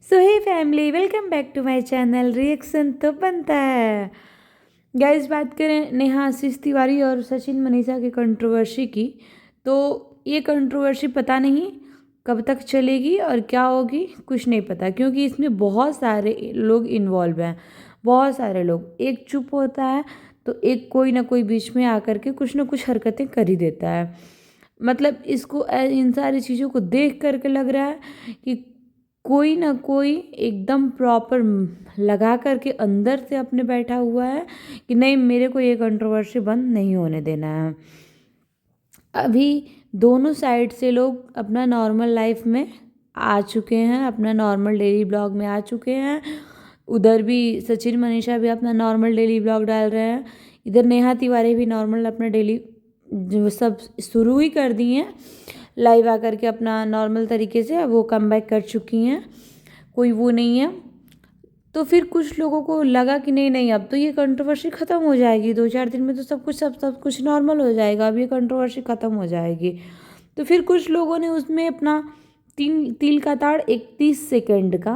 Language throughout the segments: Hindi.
So hey family, welcome back to my channel reaction तो बनता है। गाइस, बात करें नेहा आशीष तिवारी और सचिन मनीषा की कंट्रोवर्सी की, तो ये कंट्रोवर्सी पता नहीं कब तक चलेगी और क्या होगी, कुछ नहीं पता, क्योंकि इसमें बहुत सारे लोग इन्वॉल्व हैं। बहुत सारे लोग, एक चुप होता है तो एक कोई ना कोई बीच में आकर के कुछ ना कुछ हरकतें कर ही देता है। मतलब इसको इन सारी चीज़ों को देख करके लग रहा है कि कोई ना कोई एकदम प्रॉपर लगा करके अंदर से अपने बैठा हुआ है कि नहीं, मेरे को ये कंट्रोवर्सी बंद नहीं होने देना है। अभी दोनों साइड से लोग अपना नॉर्मल लाइफ में आ चुके हैं, अपना नॉर्मल डेली ब्लॉग में आ चुके हैं। उधर भी सचिन मनीषा भी अपना नॉर्मल डेली ब्लॉग डाल रहे हैं, इधर नेहा तिवारी भी नॉर्मल अपना डेली जो सब शुरू ही कर दिए हैं। लाइव आकर के अपना नॉर्मल तरीके से वो कमबैक कर चुकी हैं, कोई वो नहीं है। तो फिर कुछ लोगों को लगा कि नहीं नहीं, अब तो ये कंट्रोवर्सी ख़त्म हो जाएगी, 2-4 दिन में तो सब कुछ नॉर्मल हो जाएगा, अब ये कंट्रोवर्सी ख़त्म हो जाएगी। तो फिर कुछ लोगों ने उसमें अपना तिल का ताड़ एक 30 सेकेंड का,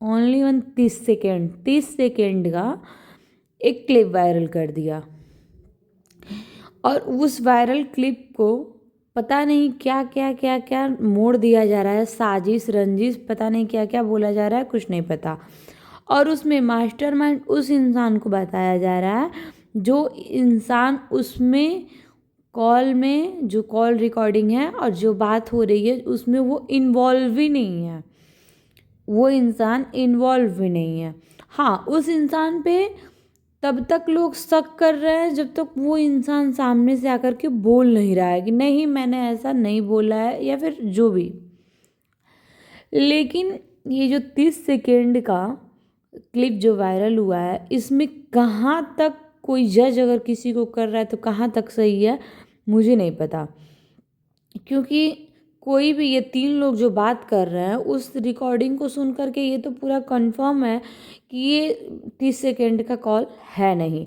ओनली 30 सेकेंड, 30 सेकेंड का एक क्लिप वायरल कर दिया। और उस वायरल क्लिप को पता नहीं क्या क्या क्या क्या मोड़ दिया जा रहा है, साजिश रंजिश, पता नहीं क्या क्या बोला जा रहा है, कुछ नहीं पता। और उसमें मास्टरमाइंड उस इंसान को बताया जा रहा है जो इंसान उसमें कॉल में, जो कॉल रिकॉर्डिंग है और जो बात हो रही है उसमें वो इन्वॉल्व ही नहीं है, वो इंसान इन्वॉल्व भी नहीं है। हाँ, उस इंसान पे तब तक लोग शक कर रहे हैं जब तक वो इंसान सामने से आकर के बोल नहीं रहा है कि नहीं मैंने ऐसा नहीं बोला है, या फिर जो भी। लेकिन ये जो 30 सेकेंड का क्लिप जो वायरल हुआ है, इसमें कहाँ तक कोई जज अगर किसी को कर रहा है तो कहाँ तक सही है मुझे नहीं पता। क्योंकि कोई भी, ये 3 लोग जो बात कर रहे हैं उस रिकॉर्डिंग को सुन करके ये तो पूरा कंफर्म है कि ये 30 सेकेंड का कॉल है नहीं,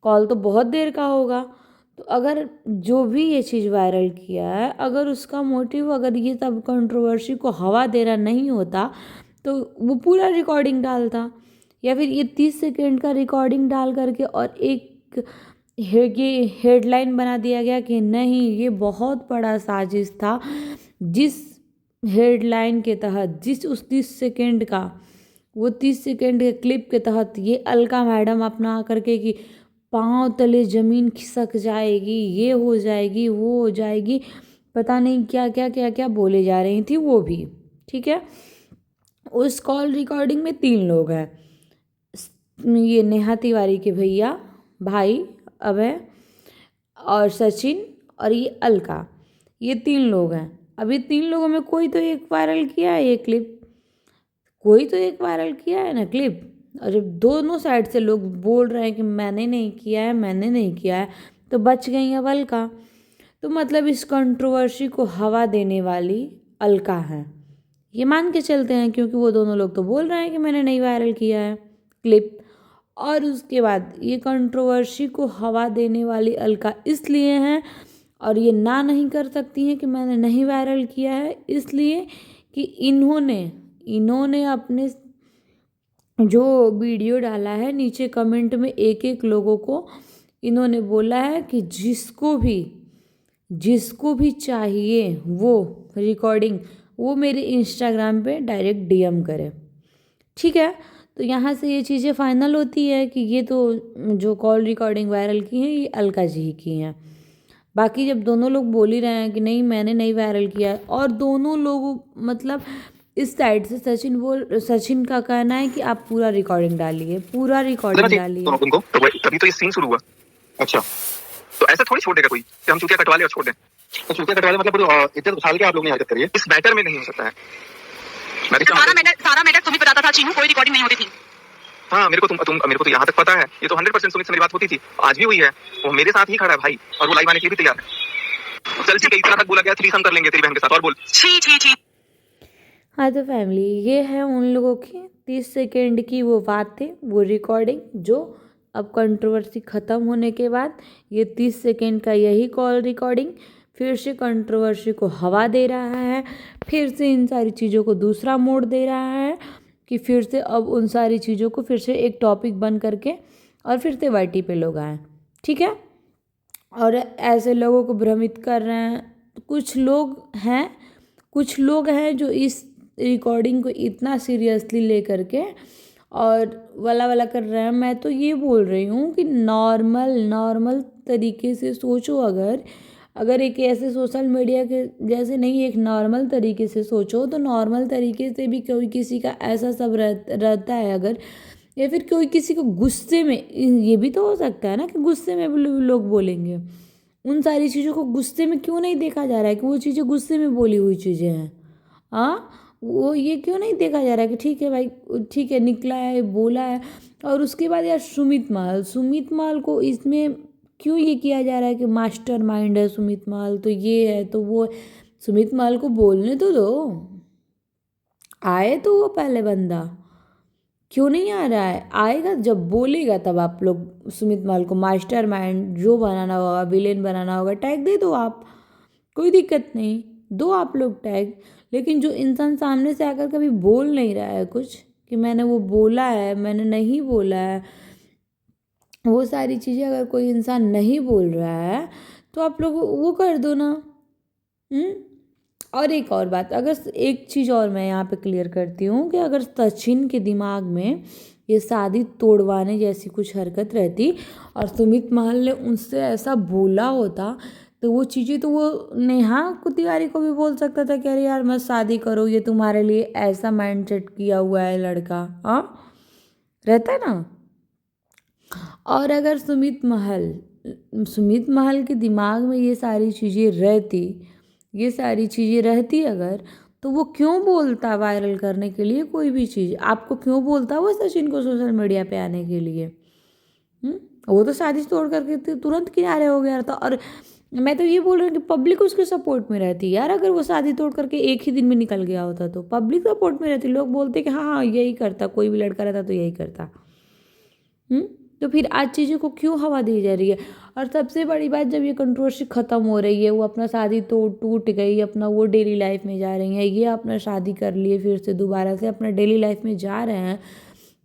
कॉल तो बहुत देर का होगा। तो अगर जो भी ये चीज़ वायरल किया है, अगर उसका मोटिव, अगर ये सब कंट्रोवर्सी को हवा देना नहीं होता तो वो पूरा रिकॉर्डिंग डालता, या फिर ये 30 सेकेंड का रिकॉर्डिंग डाल करके और एक ये हेडलाइन बना दिया गया कि नहीं ये बहुत बड़ा साजिश था। जिस हेडलाइन के तहत, जिस उस 30 सेकेंड का, वो 30 सेकेंड के क्लिप के तहत ये अलका मैडम अपना करके कि पाँव तले ज़मीन खिसक जाएगी, ये हो जाएगी, वो हो जाएगी, पता नहीं क्या क्या क्या क्या बोले जा रही थी वो भी, ठीक है। उस कॉल रिकॉर्डिंग में 3 लोग हैं, ये नेहा तिवारी के भैया भाई अभय और सचिन और ये अलका, ये 3 लोग हैं। अभी 3 लोगों में कोई तो एक वायरल किया है ये क्लिप, कोई तो एक वायरल किया है ना क्लिप। और जब दोनों साइड से लोग बोल रहे हैं कि मैंने नहीं किया है, मैंने नहीं किया है, तो बच गई अब अलका। तो मतलब इस कंट्रोवर्सी को हवा देने वाली अलका है, ये मान के चलते हैं, क्योंकि वो दोनों लोग तो बोल रहे हैं कि मैंने नहीं वायरल किया है क्लिप। और उसके बाद ये कंट्रोवर्सी को हवा देने वाली अलका इसलिए हैं, और ये ना नहीं कर सकती हैं कि मैंने नहीं वायरल किया है, इसलिए कि इन्होंने अपने जो वीडियो डाला है नीचे कमेंट में एक एक लोगों को इन्होंने बोला है कि जिसको भी चाहिए वो रिकॉर्डिंग, वो मेरे इंस्टाग्राम पे डायरेक्ट डीएम करे, ठीक है। तो यहाँ से ये चीज़ें फाइनल होती है कि ये तो जो कॉल रिकॉर्डिंग वायरल की है ये अलका जी ही की हैं। बाकी जब दोनों लोग बोल ही रहे हैं कि नहीं मैंने नहीं वायरल किया है, और दोनों लोग मतलब इस साइड से सचिन का कहना है कि आप पूरा रिकॉर्डिंग डालिए, पूरा रिकॉर्डिंग डालिए। तो उनको तो तभी तो ये सीन शुरू हुआ। अच्छा, तो ऐसा थोड़ी छोड़ देगा कोई कि हम चुटिया कटवा ले और छोड़ दें। तो चुटिया कटवा ले मतलब इज्जत उछाल के आप लोग ने हरकत करी है, इस मैटर में नहीं हो सकता है। सारा मैटर तुम्हें पता था चीनू, कोई रिकॉर्डिंग नहीं होती थी। हाँ, मेरे को तो यहाँ तक पता है, ये तो 100% सुमित से मेरी बात होती थी, आज भी हुई है, वो मेरे साथ ही खड़ा है भाई, और वो लाइव आने के लिए भी तैयार है। चल ठीक है, इतना तक बोला गया, थ्रीसम कर लेंगे तेरी बहन के साथ, और बोल। छी। हाँ तो फैमिली, ये है उन लोगों की 30 सेकेंड की वो बात थी, वो रिकॉर्डिंग जो अब कंट्रोवर्सी ख़त्म होने के बाद ये 30 सेकेंड का यही कॉल रिकॉर्डिंग फिर से कंट्रोवर्सी को हवा दे रहा है, फिर से इन सारी चीज़ों को दूसरा मोड़ दे रहा है कि फिर से अब उन सारी चीज़ों को फिर से एक टॉपिक बन करके और फिर से वाईटी पे लोग आए, ठीक है। और ऐसे लोगों को भ्रमित कर रहे हैं। तो कुछ लोग हैं जो इस रिकॉर्डिंग को इतना सीरियसली ले करके और वाला कर रहे हैं। मैं तो ये बोल रही हूँ कि नॉर्मल तरीके से सोचो। अगर एक ऐसे सोशल मीडिया के जैसे नहीं, एक नॉर्मल तरीके से सोचो तो नॉर्मल तरीके से भी कोई किसी का ऐसा सब रहता है अगर, या फिर कोई किसी को गुस्से में, ये भी तो हो सकता है ना कि गुस्से में लोग बोलेंगे। उन सारी चीज़ों को गुस्से में क्यों नहीं देखा जा रहा है कि वो चीज़ें गुस्से में बोली हुई चीज़ें हैं? हाँ, वो ये क्यों नहीं देखा जा रहा है कि ठीक है भाई, ठीक है, निकला है, बोला है। और उसके बाद यार सुमित महल को इसमें क्यों ये किया जा रहा है कि मास्टर माइंड है सुमित महल, तो ये है तो वो है। सुमित महल को बोलने तो दो, आए तो वो पहले बंदा क्यों नहीं आ रहा है? आएगा, जब बोलेगा तब आप लोग सुमित महल को मास्टर माइंड जो बनाना होगा, विलेन बनाना होगा, टैग दे दो आप, कोई दिक्कत नहीं, दो आप लोग टैग। लेकिन जो इंसान सामने से आकर कभी बोल नहीं रहा है कुछ कि मैंने वो बोला है, मैंने नहीं बोला है, वो सारी चीज़ें अगर कोई इंसान नहीं बोल रहा है तो आप लोग वो कर दो ना। और एक और बात, अगर एक चीज़ और मैं यहाँ पे क्लियर करती हूँ कि अगर सचिन के दिमाग में ये शादी तोड़वाने जैसी कुछ हरकत रहती और सुमित महल ने उनसे ऐसा बोला होता तो वो चीज़ें तो वो नेहा तिवारी को भी बोल सकता था कि अरे यार मत शादी करो, ये तुम्हारे लिए ऐसा माइंडसेट किया हुआ है लड़का, हाँ रहता है ना। और अगर सुमित महल के दिमाग में ये सारी चीज़ें रहती अगर, तो वो क्यों बोलता वायरल करने के लिए कोई भी चीज़? आपको क्यों बोलता वो सचिन को सोशल मीडिया पे आने के लिए? वो तो शादी तोड़ करके तुरंत किनारे हो गया था। और मैं तो ये बोल रही हूँ कि पब्लिक उसके सपोर्ट में रहती यार। अगर वो शादी तोड़ करके एक ही दिन में निकल गया होता तो पब्लिक सपोर्ट में रहती, लोग बोलते कि हाँ यही करता, कोई भी लड़का रहता तो यही करता। तो फिर आज चीज़ों को क्यों हवा दी जा रही है? और सबसे बड़ी बात, जब ये कंट्रोवर्सी ख़त्म हो रही है, वो अपना शादी टूट गई, अपना वो डेली लाइफ में जा रही हैं, ये अपना शादी कर लिए फिर से दोबारा से अपना डेली लाइफ में जा रहे हैं,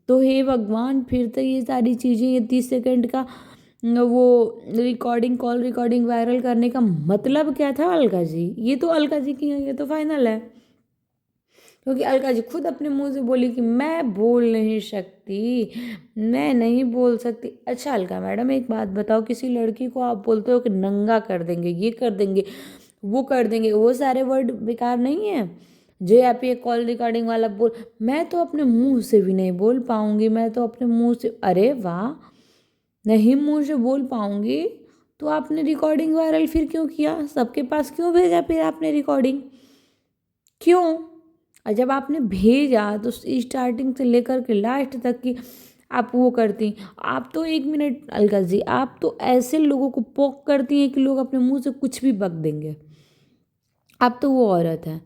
तो हे भगवान, फिर तो ये सारी चीज़ें, ये 30 सेकंड का वो कॉल रिकॉर्डिंग वायरल करने का मतलब क्या था अलका जी? ये तो अलका जी की है, ये तो फाइनल है, क्योंकि अलका जी खुद अपने मुंह से बोली कि मैं बोल नहीं सकती, मैं नहीं बोल सकती। अच्छा अलका मैडम एक बात बताओ, किसी लड़की को आप बोलते हो कि नंगा कर देंगे, ये कर देंगे, वो कर देंगे, वो सारे वर्ड बेकार नहीं है जो आप ये कॉल रिकॉर्डिंग वाला बोल, मैं तो अपने मुंह से भी नहीं बोल पाऊंगी, मैं तो अपने मुंह से, अरे वाह, नहीं मुंह से बोल पाऊंगी तो आपने रिकॉर्डिंग वायरल फिर क्यों किया? सबके पास क्यों भेजा फिर आपने रिकॉर्डिंग, क्यों? और जब आपने भेजा तो स्टार्टिंग से लेकर के लास्ट तक की आप वो करती। आप तो 1 मिनट अलका जी, आप तो ऐसे लोगों को पोक करती हैं कि लोग अपने मुंह से कुछ भी बक देंगे। आप तो वो औरत हैं,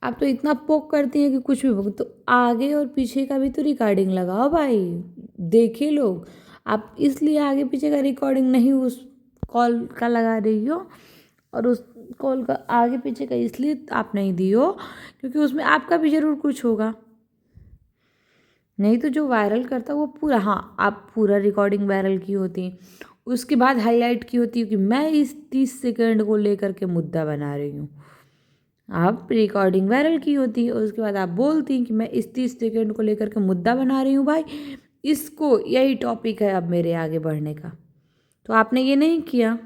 आप तो इतना पोक करती हैं कि कुछ भी बक, तो आगे और पीछे का भी तो रिकॉर्डिंग लगाओ भाई, देखे लोग। आप इसलिए आगे पीछे का रिकॉर्डिंग नहीं उस कॉल का लगा रही हो, और उस कॉल का आगे पीछे का इसलिए आप नहीं दी हो क्योंकि उसमें आपका भी ज़रूर कुछ होगा। नहीं तो जो वायरल करता वो पूरा, हाँ आप पूरा रिकॉर्डिंग वायरल की होती, उसके बाद हाईलाइट की होती कि मैं इस 30 सेकंड को लेकर के मुद्दा बना रही हूँ। आप रिकॉर्डिंग वायरल की होती और उसके बाद आप बोलती कि मैं इस 30 सेकंड को लेकर के मुद्दा बना रही हूँ भाई, इसको यही टॉपिक है अब मेरे आगे बढ़ने का। तो आपने ये नहीं किया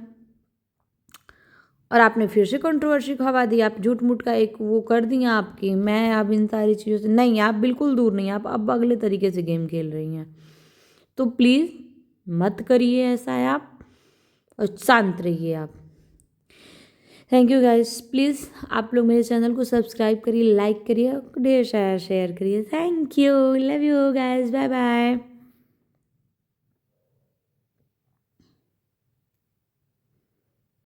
और आपने फिर से कंट्रोवर्सी को हवा दी। आप झूठ मूठ का एक वो कर दिया आपकी, मैं अब इन सारी चीज़ों से नहीं, आप बिल्कुल दूर नहीं, आप अब अगले तरीके से गेम खेल रही हैं। तो प्लीज़ मत करिए ऐसा है आप, और शांत रहिए आप। थैंक यू गाइस, प्लीज़ आप लोग मेरे चैनल को सब्सक्राइब करिए, लाइक करिए, ढेर सारा शेयर करिए। Thank you, love you guys, bye bye.